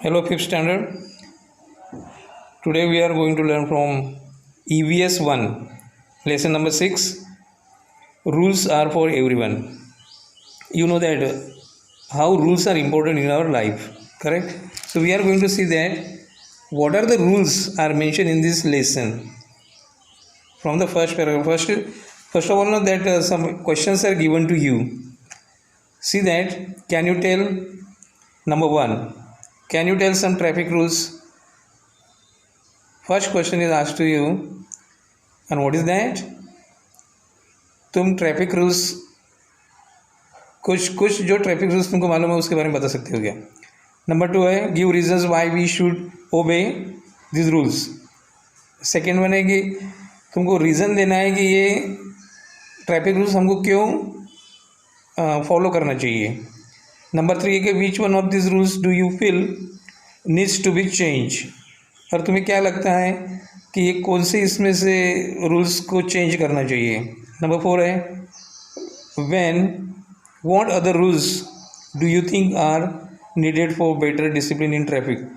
Hello, fifth standard. Today we are going to learn from EVS 1, lesson number 6. Rules are for everyone. You know that how rules are important in our life, correct? So we are going to see that what are the rules are mentioned in this lesson. From the first paragraph, first of all, know that some questions are given to you. See that. Can you tell? Number 1. Can you tell some traffic rules? First question is asked to you and what is that? तुम traffic rules कुछ जो traffic rules तुमको मालूम है उसके बारे में बता सकते हो क्या? नंबर 2 है give reasons why we should obey this rules. Second one है कि तुमको रीज़न देना है कि ये ट्रैफिक रूल्स हमको क्यों फॉलो करना चाहिए. नंबर 3 है कि which one of this rules do you feel needs to be change. और तुम्हें क्या लगता है कि ये कौन से इसमें से रूल्स को चेंज करना चाहिए. नंबर 4 है when what other rules do you think are needed for better discipline in traffic.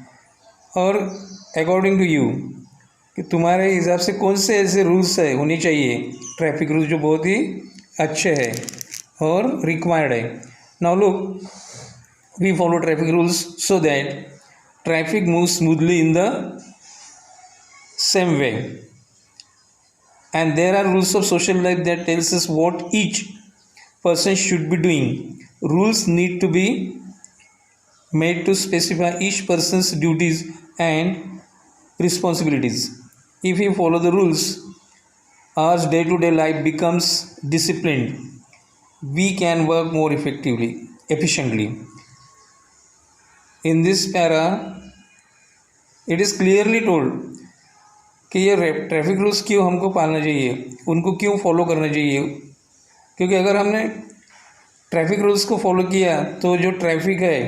और अकॉर्डिंग टू यू कि तुम्हारे हिसाब से कौन से ऐसे रूल्स है होने चाहिए ट्रैफिक रूल्स जो बहुत ही अच्छे हैं और रिक्वायर्ड है. Now look, we follow traffic rules so that traffic moves smoothly in the same way, and there are rules of social life that tells us what each person should be doing. Rules need to be made to specify each person's duties and responsibilities. If we follow the rules, our day-to-day life becomes disciplined. We can work more efficiently. In this para, it is clearly told कि ये traffic rules क्यों हमको पालना चाहिए, उनको क्यों follow करना चाहिए. क्योंकि अगर हमने ट्रैफिक रूल्स को फॉलो किया तो जो ट्रैफिक है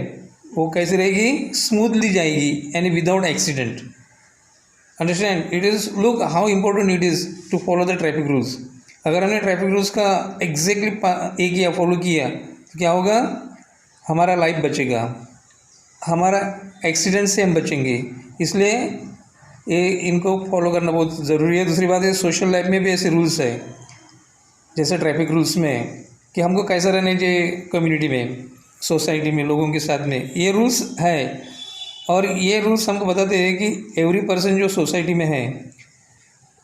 वो कैसे रहेगी, स्मूथली जाएगी यानी without accident. Understand it is look how important it is to follow the traffic rules. अगर हमने ट्रैफिक रूल्स का एग्जैक्टली किया, फॉलो किया तो क्या होगा, हमारा लाइफ बचेगा, हमारा एक्सीडेंट से हम बचेंगे. इसलिए ये इनको फॉलो करना बहुत ज़रूरी है. दूसरी बात है सोशल लाइफ में भी ऐसे रूल्स है जैसे ट्रैफिक रूल्स में कि हमको कैसा रहना चाहिए कम्युनिटी में, सोसाइटी में, लोगों के साथ में. ये रूल्स है और ये रूल्स हमको बताते हैं कि एवरी पर्सन जो सोसाइटी में है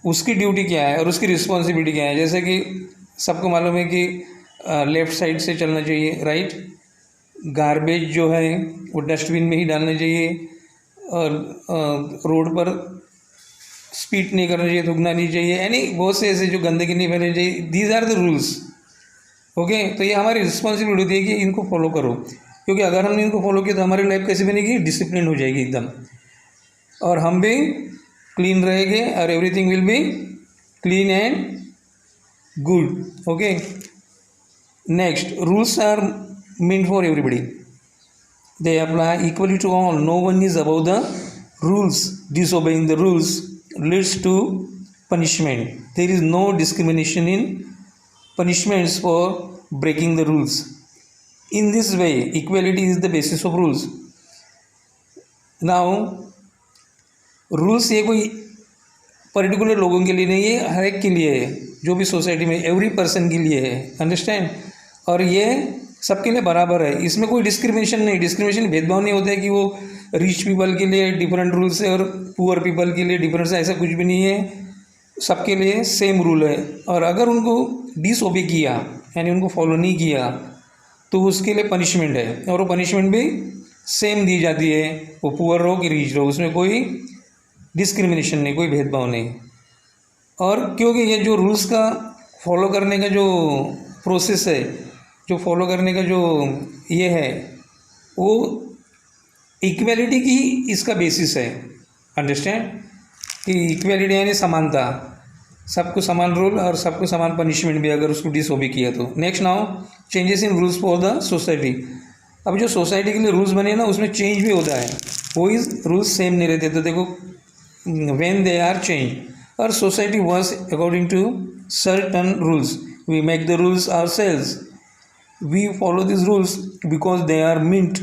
उसकी ड्यूटी क्या है और उसकी रिस्पॉन्सिबिलिटी क्या है. जैसे कि सबको मालूम है कि लेफ़्ट साइड से चलना चाहिए, राइट. गार्बेज जो है वो डस्टबिन में ही डालना चाहिए और रोड पर स्पीड नहीं करना चाहिए, थूकना नहीं चाहिए, यानी बहुत से ऐसे जो गंदगी नहीं फैलनी चाहिए. These are the rules. Okay, तो ये हमारी रिस्पॉन्सिबिलिटी होती है कि इनको फॉलो करो, क्योंकि अगर हमने इनको फॉलो किया तो हमारी लाइफ कैसे बनेगी, डिसिप्लिन हो जाएगी एकदम, और हम भी क्लीन रहेंगे और everything will be clean and good. Okay, next, rules are meant for everybody. They apply equally to all. No one is above the rules. Disobeying the rules leads to punishment. There is no discrimination in punishments for breaking the rules. In this way, equality is the basis of rules. Now, rules ये कोई particular लोगों के लिए नहीं है, हर एक के लिए है, जो भी सोसाइटी में एवरी पर्सन के लिए है. अंडरस्टैंड. और ये सबके लिए बराबर है, इसमें कोई डिस्क्रिमिनेशन नहीं. डिस्क्रिमिनेशन भेदभाव नहीं होता है कि वो रिच पीपल के लिए डिफरेंट रूल्स है और पुअर पीपल के लिए डिफरेंट है, ऐसा कुछ भी नहीं है. सबके लिए सेम रूल है. और अगर उनको डिसओबे किया यानी उनको फॉलो नहीं किया तो उसके लिए पनिशमेंट है, और वो पनिशमेंट भी सेम दी जाती है, वो पुअर हो कि रिच हो, उसमें कोई डिस्क्रिमिनेशन नहीं, कोई भेदभाव नहीं. और क्योंकि ये जो रूल्स का फॉलो करने का जो प्रोसेस है, जो फॉलो करने का जो ये है, वो इक्वलिटी की इसका बेसिस है. अंडरस्टैंड कि इक्वलिटी यानी समानता, सबको समान रूल और सबको समान पनिशमेंट भी अगर उसको डिसओबे किया तो. Next, now changes in rules for the society. अब जो सोसाइटी के लिए रूल्स बने ना उसमें चेंज भी होता है, कोई रूल्स सेम नहीं रहते. तो देखो, व्हेन दे आर चेंज, और society works according to certain rules. We make the rules ourselves. We follow these rules because they are meant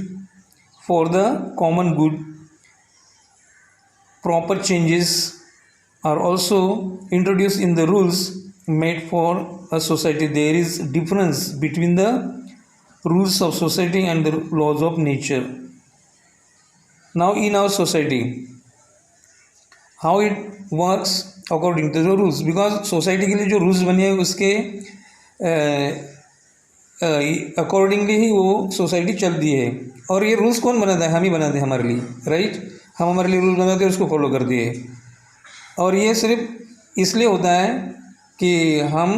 for the common good proper changes are also introduced in the rules made for a society. There is difference between the rules of society and the laws of nature. Now in our society, how it works according to the rules, because society के लिए जो rules बने हैं उसके accordingly ही वो society चलती है। और ये रूल्स कौन बनाता है? हम ही बनाते हैं हमारे लिए, राइट। हम हमारे लिए रूल बनाते हैं, उसको फॉलो करते हैं। और ये सिर्फ इसलिए होता है कि हम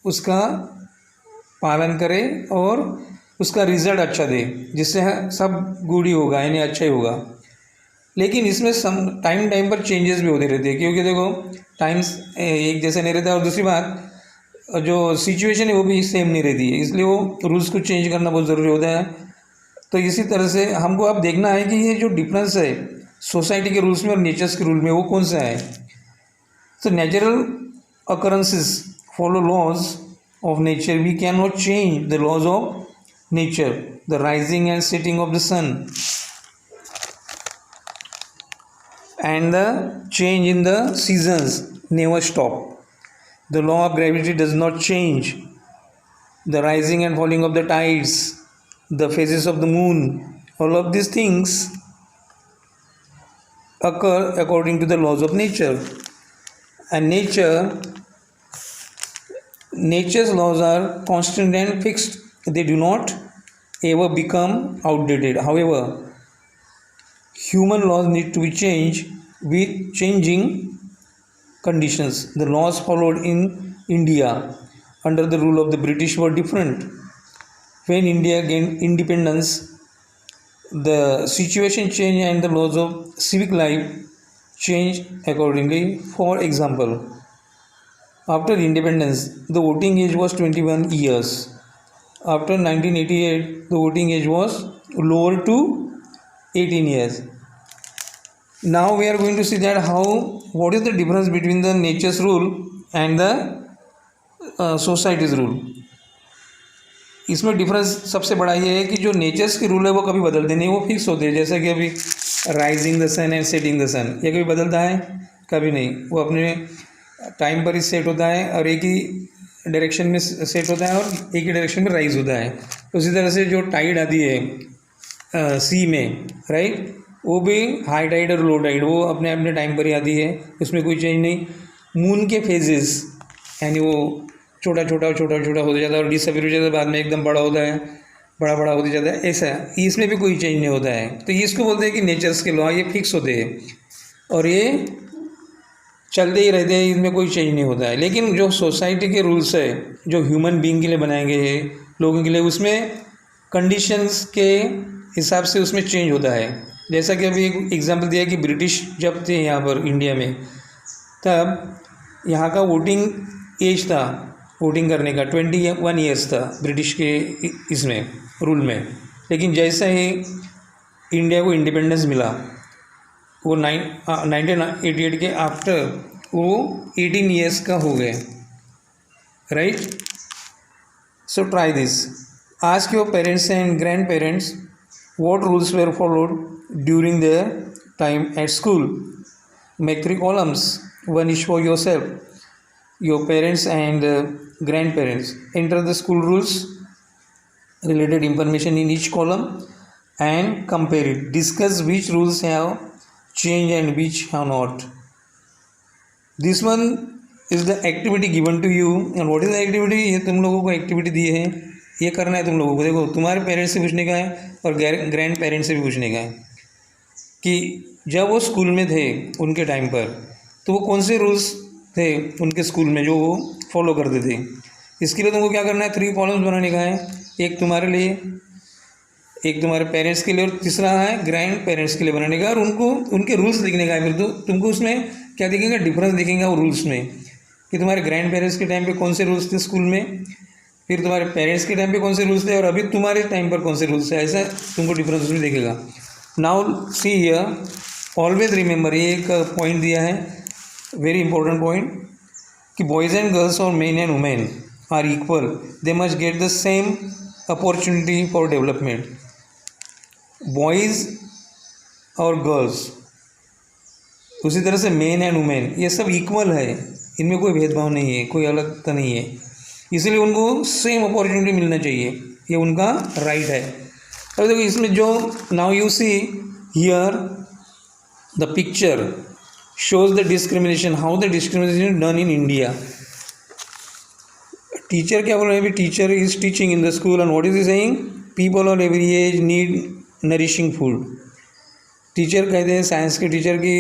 उसका पालन करें और उसका रिज़ल्ट अच्छा दे, जिससे सब गुड ही होगा, यानी अच्छा ही होगा। लेकिन इसमें टाइम पर चेंजेस भी होते रहते हैं, क्योंकि देखो टाइम्स एक जैसे नहीं रहता। और दूसरी बात, जो सिचुएशन है वो भी सेम नहीं रहती है, इसलिए वो रूल्स को चेंज करना बहुत ज़रूरी होता है। तो इसी तरह से हमको अब देखना है कि ये जो डिफरेंस है सोसाइटी के रूल्स में और नेचर्स के रूल में, वो कौन सा है। तो natural occurrences follow laws of nature. We cannot change the laws of nature. The rising and setting of the sun and the change in the seasons never stop. The law of gravity does not change. The rising and falling of the tides, the phases of the moon, all of these things occur according to the laws of nature. And nature's laws are constant and fixed. They do not ever become outdated. However, human laws need to be changed with changing conditions. The laws followed in India under the rule of the British were different. When India gained independence, the situation changed and the laws of civic life changed accordingly. For example, after independence, the voting age was 21 years. After 1988, the voting age was lowered to 18 years. Now we are going to see that what is the difference between the nature's rule and the society's rule. इसमें difference सबसे बड़ा ये है कि जो natures के rule है वो कभी बदलते नहीं, वो फिक्स होते हैं। जैसा कि अभी rising the sun and setting the sun, ये कभी बदलता है? कभी नहीं। वो अपने टाइम पर ही सेट होता है और एक ही डायरेक्शन में सेट होता है और एक ही डायरेक्शन में राइज होता है। उसी तरह से जो टाइड आती है सी में, राइट, वो भी हाई टाइड और लो टाइड वो अपने अपने टाइम पर ही आती है, उसमें कोई चेंज नहीं। मून के फेजेस, यानी वो छोटा छोटा होता जाता है और डिसअपीयर हो जाता है, बाद में एकदम बड़ा होता है, बड़ा होते जाता है, ऐसा इसमें भी कोई चेंज नहीं होता है। तो ये इसको बोलते हैं कि नेचर्स के लॉ ये फिक्स होते हैं और ये चलते ही रहते हैं, इनमें कोई चेंज नहीं होता है। लेकिन जो सोसाइटी के रूल्स है, जो ह्यूमन बीइंग के लिए बनाए गए हैं, लोगों के लिए, उसमें कंडीशंस के हिसाब से उसमें चेंज होता है। जैसा कि अभी एक एग्जांपल दिया कि ब्रिटिश जब थे यहाँ पर इंडिया में, तब यहाँ का वोटिंग एज था, वोटिंग करने का 21 ईयर्स था ब्रिटिश के इसमें रूल में। लेकिन जैसा ही इंडिया को इंडिपेंडेंस मिला, वो 1988 के आफ्टर वो 18 ईयर्स का हो गए, right. So try this, ask your parents and grand parents what rules were followed during their time at school. Make 3 columns, one each for yourself, your parents and grandparents. Enter the school rules, related information in each column and compare it. Discuss which rules have changed and which have not. This one is the activity given to you. And what is the activity? ये तुम लोगों को activity दी है, ये करना है तुम लोगों को। देखो, तुम्हारे पेरेंट्स से पूछने का है और ग्रैंड पेरेंट्स से भी पूछने का है कि जब वो स्कूल में थे उनके टाइम पर, तो वो कौन से रूल्स थे उनके स्कूल में जो वो फॉलो करते थे। इसके लिए तुमको क्या करना है, 3 कॉलम्स बनाने का है, एक तुम्हारे लिए, एक तुम्हारे पेरेंट्स के लिए और तीसरा है ग्रैंड पेरेंट्स के लिए बनाने का, और उनको उनके रूल्स लिखने का है। फिर तो तुमको उसमें क्या दिखेगा, डिफरेंस दिखेगा वो रूल्स में, कि तुम्हारे ग्रैंड पेरेंट्स के टाइम पे कौन से रूल्स थे स्कूल में, फिर तुम्हारे पेरेंट्स के टाइम पे कौन से रूल्स थे और अभी तुम्हारे टाइम पर कौन से रूल्स थे, ऐसा तुमको डिफरेंस उसमें दिखेगा। Now see here, always remember, ये एक पॉइंट दिया है, वेरी इंपॉर्टेंट पॉइंट, कि बॉयज़ एंड गर्ल्स और men and women are equal, they must get the same opportunity for development. Boys और गर्ल्स उसी तरह से मेन एंड वुमेन ये सब इक्वल है, इनमें कोई भेदभाव नहीं है, कोई अलगता नहीं है, इसलिए उनको सेम अपॉर्चुनिटी मिलना चाहिए, ये उनका राइट है। अब देखो इसमें जो now you see here the picture shows the discrimination, how the discrimination is done in India. Teacher क्या बोल रहे हैं अभी, teacher is teaching in the school and what is he saying, people of every age need nourishing food. Teacher कहते हैं science के teacher की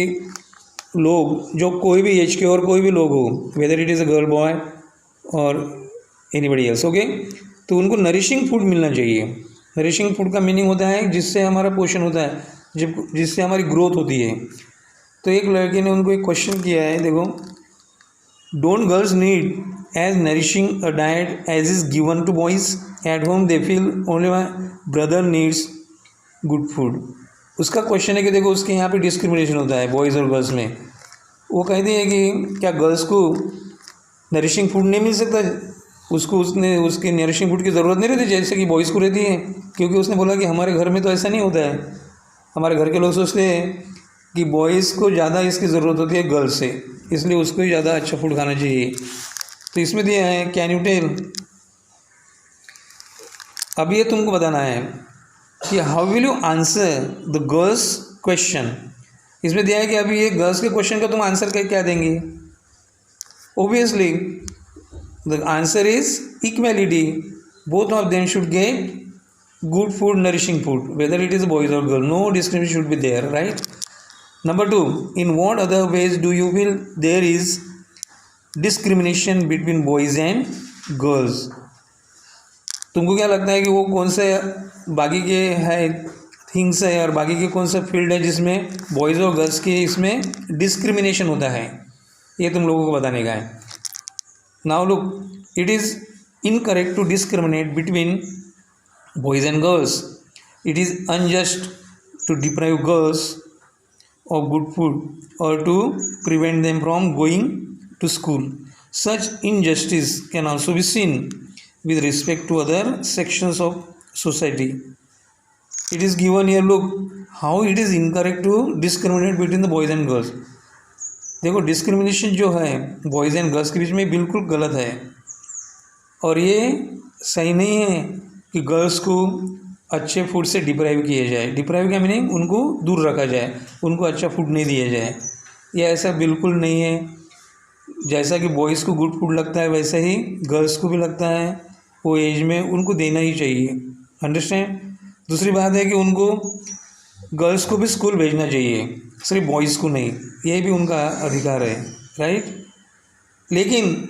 लोग जो कोई भी एज के और कोई भी लोग हो, whether it is a girl boy और एनीबडी एल्स, ओके, तो उनको नरिशिंग फूड मिलना चाहिए। नरिशिंग फूड का मीनिंग होता है जिससे हमारा पोषण होता है, जब जिससे हमारी ग्रोथ होती है। तो एक लड़के ने उनको एक क्वेश्चन किया है, देखो, don't girls need as nourishing a diet as is given to boys at home, they feel only my brother needs good food. उसका क्वेश्चन है कि देखो उसके यहाँ पे डिस्क्रिमिनेशन होता है बॉयज़ और गर्ल्स में। वो कहती है कि क्या गर्ल्स को नरिशिंग फूड नहीं मिल सकता, उसको उसके नरिशिंग फूड की ज़रूरत नहीं रहती जैसे कि बॉयज़ को रहती है, क्योंकि उसने बोला कि हमारे घर में तो ऐसा नहीं होता है, हमारे घर के लोग सोचते हैं कि बॉयज़ को ज़्यादा इसकी ज़रूरत होती है गर्ल्स से, इसलिए उसको ही ज़्यादा अच्छा फूड खाना चाहिए। तो इसमें दिया है कैन यू टेल, अब ये तुमको बताना है कि how will you answer the girls question. इसमें दिया है कि अभी ये गर्ल्स के क्वेश्चन का तुम आंसर क्या देंगे। Obviously the answer is equality, both of them should get good food, nourishing food, whether it is boys or girl, no discrimination should be there, right? Number 2, in what other ways do you feel there is discrimination between boys and girls? तुमको क्या लगता है कि वो कौन से बाकी के है थिंग्स है और बाकी के कौन सा फील्ड है जिसमें बॉयज़ और गर्ल्स के इसमें डिस्क्रिमिनेशन होता है, ये तुम लोगों को बताने का है। Now look, it is incorrect to discriminate between boys and girls. It is unjust to deprive girls of good food or to prevent them from going to school. Such injustice can also be seen with respect to other sections of society. It is given here, look how it is incorrect to discriminate between the boys and girls. देखो discrimination जो है boys and girls के बीच में बिल्कुल गलत है और ये सही नहीं है कि गर्ल्स को अच्छे फूड से डिप्राइव किया जाए। डिप्राइव का मीनिंग उनको दूर रखा जाए, उनको अच्छा फूड नहीं दिया जाए, ये ऐसा बिल्कुल नहीं है। जैसा कि बॉयज़ को गुड फूड लगता है वैसा ही गर्ल्स को भी लगता है, वो एज में उनको देना ही चाहिए, अंडरस्टैंड। दूसरी बात है कि उनको गर्ल्स को भी स्कूल भेजना चाहिए, सिर्फ बॉयज़ को नहीं, ये भी उनका अधिकार है, राइट। लेकिन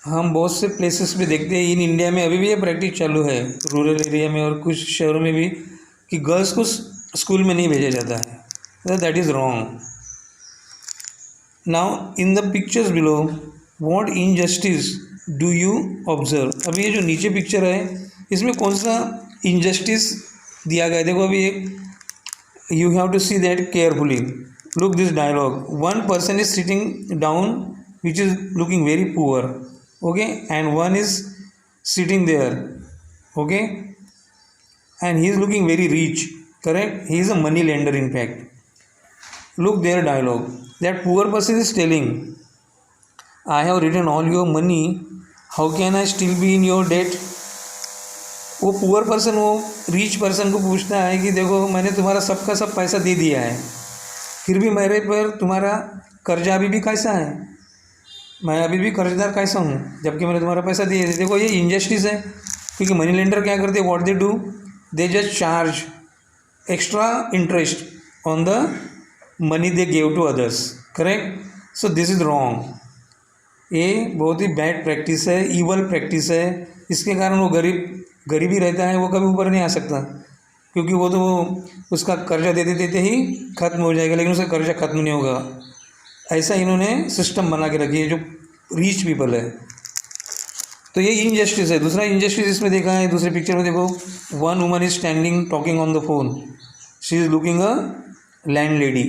हम बहुत से प्लेसेस पे देखते हैं इन इंडिया में अभी भी ये प्रैक्टिस चालू है, रूरल एरिया में और कुछ शहरों में भी, कि गर्ल्स को स्कूल में नहीं भेजा जाता है। That is wrong. Now in the pictures below what injustice do you observe. अभी ये जो नीचे पिक्चर है इसमें कौन सा इनजस्टिस दिया गया है, देखो अभी you have to see that carefully. Look this dialogue, one person is sitting down which is looking very poor, okay, and one is sitting there, okay, and he is looking very rich, correct, he is a money lender in fact. Look their dialogue, that poor person is telling, I have written all your money, how can I still be in your debt. वो poor person वो rich person को पूछता है कि देखो मैंने तुम्हारा सबका सब पैसा दे दिया है, फिर भी मेरे पर तुम्हारा कर्जा अभी भी कैसा है, मैं अभी भी कर्जदार कैसा हूँ जबकि मैंने तुम्हारा पैसा दिया। देखो ये इनजस्टिस है, क्योंकि मनी लेंडर क्या करते हैं, what they do, they just charge extra interest on the money they give to others, correct. So this is wrong, ये बहुत ही बैड प्रैक्टिस है, ईवल प्रैक्टिस है। इसके कारण वो गरीब ही रहता है, वो कभी ऊपर नहीं आ सकता, क्योंकि वो तो उसका कर्जा देते देते ही ख़त्म हो जाएगा, लेकिन उसका कर्जा ख़त्म नहीं होगा। ऐसा इन्होंने सिस्टम बना के रखी है जो रिच पीपल है, तो ये इनजस्टिस है। दूसरा इनजस्टिस इसमें देखा है, दूसरे पिक्चर में देखो, one woman is standing talking on the phone, she is looking a land lady,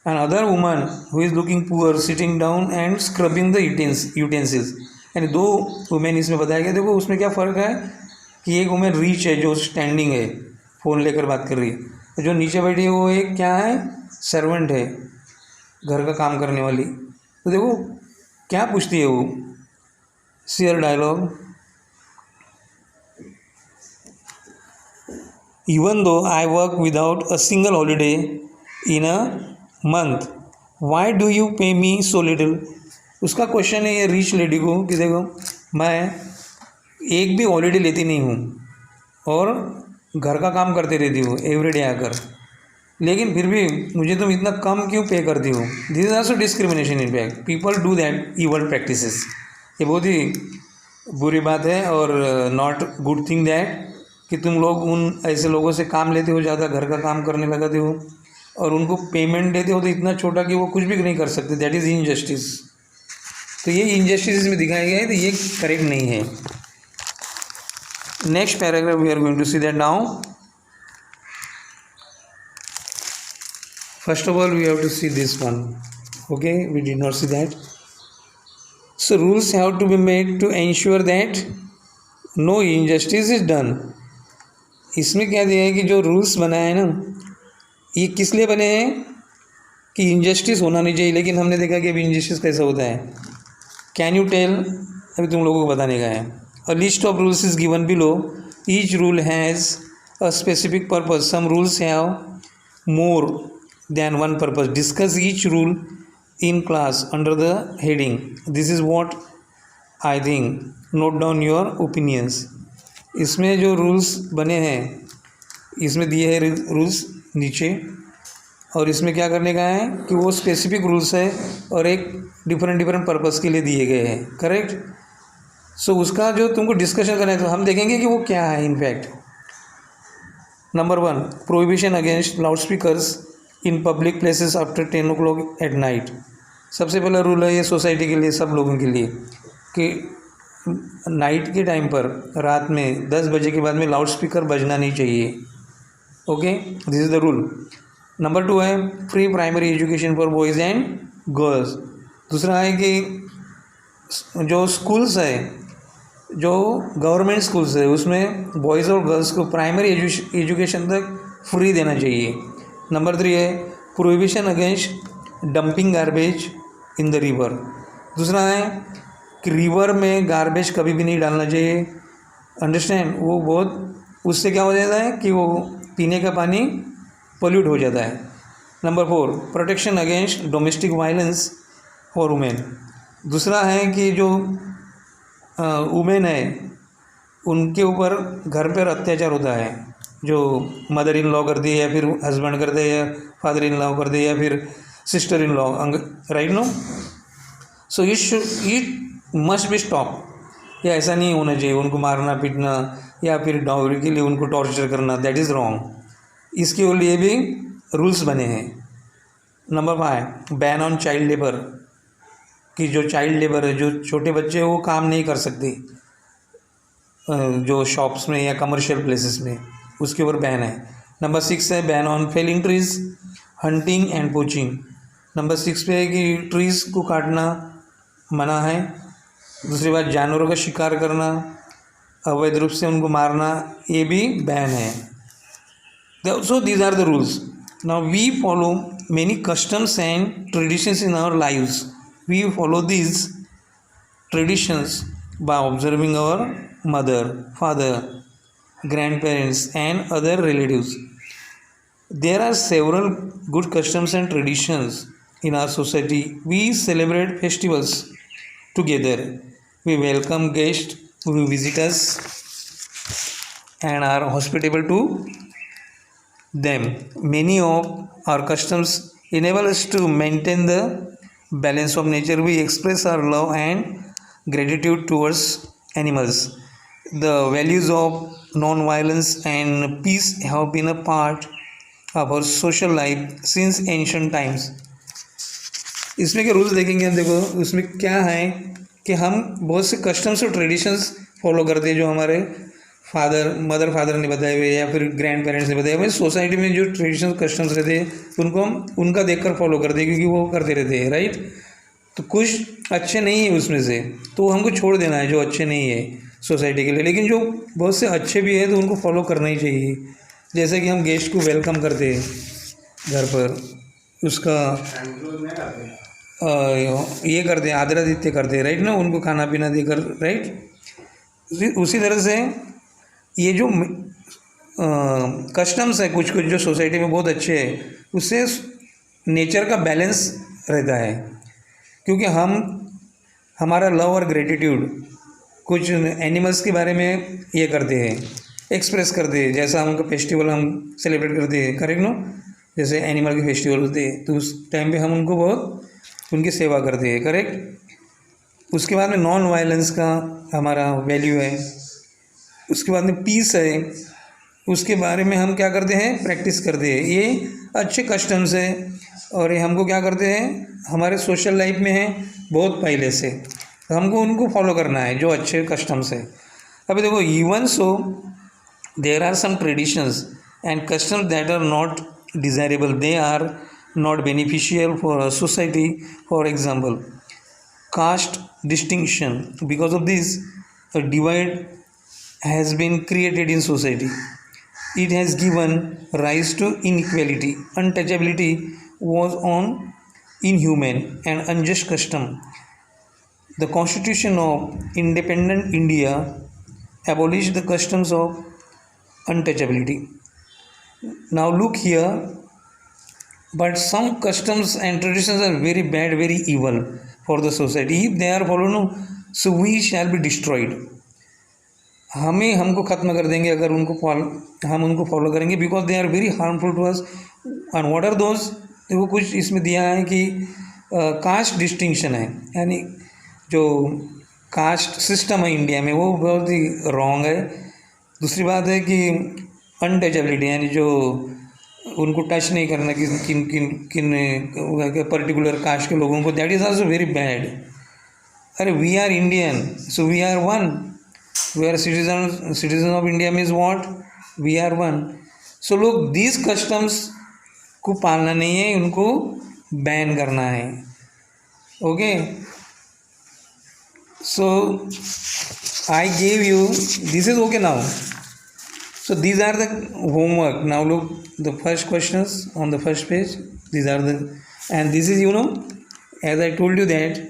and other woman who is looking poor sitting down and scrubbing the utensils. यानी दो वुमेन इसमें बताया गया। देखो उसमें क्या फ़र्क है कि एक वुमेन रिच है जो स्टैंडिंग है, फ़ोन लेकर बात कर रही है, जो नीचे बैठी है वो एक क्या है, सर्वेंट है, घर का काम करने वाली। तो देखो क्या पूछती है वो, share dialogue. Even though I work without a single holiday in a month, why do you pay me so little. उसका क्वेश्चन है ये रिच लेडी को कि देखो मैं एक भी हॉलीडे लेती नहीं हूँ और घर का काम करते रहती हूँ एवरीडे आकर, लेकिन फिर भी मुझे तुम इतना कम क्यों पे करती हो। This is also discrimination in fact, people do that evil practices. ये बहुत ही बुरी बात है और नॉट गुड थिंग दैट कि तुम लोग उन ऐसे लोगों से काम लेते हो, ज़्यादा घर का काम करने लगाते हो और उनको पेमेंट देते हो तो इतना छोटा कि वो कुछ भी नहीं कर सकते। That is injustice. तो ये इनजस्टिस इसमें दिखाया गया है, तो ये करेक्ट नहीं है। Next paragraph we are going to see that now. First of all, we have to see this one. Okay, we did not see that. So rules have to be made to ensure that no injustice is done. इसमें क्या दिया है कि जो rules बनाए हैं ना, ये किस लिए बने हैं कि इनजस्टिस होना नहीं चाहिए, लेकिन हमने देखा कि अभी इनजस्टिस कैसा होता है। कैन यू टेल, अभी तुम लोगों को बताने का है। A list of rules is given below, each rule has a specific purpose, some rules have more than one purpose. Discuss each rule in class under the heading this is what I think, note down your opinions. इसमें जो rules बने हैं, इसमें दिए हैं rules नीचे, और इसमें क्या करने का है कि वो स्पेसिफिक रूल्स है और एक डिफरेंट पर्पस के लिए दिए गए हैं। करेक्ट। सो उसका जो तुमको डिस्कशन करना है तो हम देखेंगे कि वो क्या है in fact. Number 1, prohibition against loud speakers in public places after 10 o'clock at night. सबसे पहला रूल है ये सोसाइटी के लिए, सब लोगों के लिए, कि नाइट के टाइम पर, रात में 10 बजे के बाद में लाउड स्पीकर बजना नहीं चाहिए। Okay, this is the rule. Number 2 है free primary education for boys and girls. दूसरा है कि जो स्कूल्स है, जो गवर्नमेंट स्कूल्स है, उसमें बॉयज़ और गर्ल्स को प्राइमरी एजुकेशन तक फ्री देना चाहिए। नंबर 3 है prohibition against dumping garbage in the river. दूसरा है कि रिवर में गार्बेज कभी भी नहीं डालना चाहिए। अंडरस्टैंड, वो बहुत, उससे क्या हो जाता है कि वो पीने का पानी पोल्यूट हो जाता है। Number 4 protection against domestic violence for women. दूसरा है कि जो वुमेन है उनके ऊपर घर पर अत्याचार होता है, जो मदर इन लॉ कर दे या फिर हस्बैंड कर दे या फादर इन लॉ कर दे या फिर sister in law, right no. So it must be stop. या ऐसा नहीं होना चाहिए उनको मारना पीटना या फिर डाउरी के लिए उनको टॉर्चर करना, दैट इज़ रॉन्ग। इसके लिए भी रूल्स बने हैं। Number 5 ban on child labour, कि जो चाइल्ड लेबर है, जो छोटे बच्चे वो काम नहीं कर सकते जो शॉप्स में या कमर्शियल प्लेसेस में, उसके ऊपर बैन है। नंबर 6 है ban on felling trees, hunting and poaching. Number 6 पे है कि ट्रीज़ को काटना मना है। दूसरी बात, जानवरों का शिकार करना, अवैध रूप से उनको मारना, ये भी बैन है। So these are the rules. Now we follow many customs and traditions in our lives. We follow these traditions by observing our mother, father, grandparents and other relatives. There are several good customs and traditions in our society. We celebrate festivals together. We welcome guests who visit us and are hospitable to them. Many of our customs enable us to maintain the balance of nature. We express our love and gratitude towards animals. The values of non-violence and peace have been a part of our social life since ancient times. इसमें के rules देखेंगे हम, देखो उसमें क्या है कि हम बहुत से कस्टम्स और ट्रेडिशंस फॉलो करते हैं जो हमारे मदर फादर ने बताए हुए या फिर ग्रैंड पेरेंट्स ने बताए हुए। सोसाइटी में जो ट्रेडिशनल कस्टम्स रहते हैं उनको हम उनका देखकर फॉलो करते हैं क्योंकि वो करते रहते हैं, राइट। तो कुछ अच्छे नहीं है उसमें से, तो हमको छोड़ देना है जो अच्छे नहीं है सोसाइटी के लिए, लेकिन जो बहुत से अच्छे भी हैं तो उनको फॉलो करना ही चाहिए। जैसे कि हम गेस्ट को वेलकम करते हैं घर पर, उसका ये करते हैं, आदरातिथ्य करते हैं, राइट ना, उनको खाना पीना देकर, राइट। उसी तरह से ये जो कस्टम्स है कुछ कुछ जो सोसाइटी में बहुत अच्छे हैं, उससे नेचर का बैलेंस रहता है, क्योंकि हमारा लव और ग्रेटिट्यूड कुछ एनिमल्स के बारे में ये करते हैं, एक्सप्रेस करते हैं। जैसा उनका फेस्टिवल हम सेलिब्रेट करते हैं, करेक्ट नो, जैसे एनिमल के फेस्टिवल होते हैं, तो उस टाइम पे हम उनको बहुत उनकी सेवा करते हैं, करेक्ट। उसके बाद में नॉन वायलेंस का हमारा वैल्यू है, उसके बाद में पीस है, उसके बारे में हम क्या करते हैं, प्रैक्टिस करते हैं। ये अच्छे कस्टम्स है और ये हमको क्या करते हैं, हमारे सोशल लाइफ में है बहुत पहले से, तो हमको उनको फॉलो करना है जो अच्छे कस्टम्स है। अभी देखो, even so there are some traditions and customs that are not desirable, they are not beneficial for a society. For example, caste distinction. Because of this, a divide has been created in society. It has given rise to inequality. Untouchability was on inhuman and unjust custom. The Constitution of independent India abolished the customs of untouchability. Now look here, but some customs and traditions are very bad, very evil for the society. If they are followed, so we shall be destroyed. हमको ख़त्म कर देंगे अगर हम उनको follow करेंगे, because they are very harmful to us. And what are those, देखो कुछ इसमें दिया है कि कास्ट डिस्टिंक्शन है, यानी जो कास्ट सिस्टम है इंडिया में वो बहुत ही रॉन्ग है। दूसरी बात है कि अनटचेबिलिटी, यानी जो उनको टच नहीं करना किन किन किन पर्टिकुलर कास्ट के लोगों को, that is also very bad. अरे we are Indian, so we are one, we are citizen of India means what, we are one. So लोग दिस कस्टम्स को पालना नहीं है, उनको बैन करना है, okay. So I gave you, this is okay now. So these are the homework. Now look the first questions on the first page. These are the, and this is, you know, as I told you that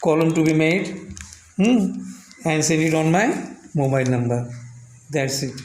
column to be made, and send it on my mobile number. That's it.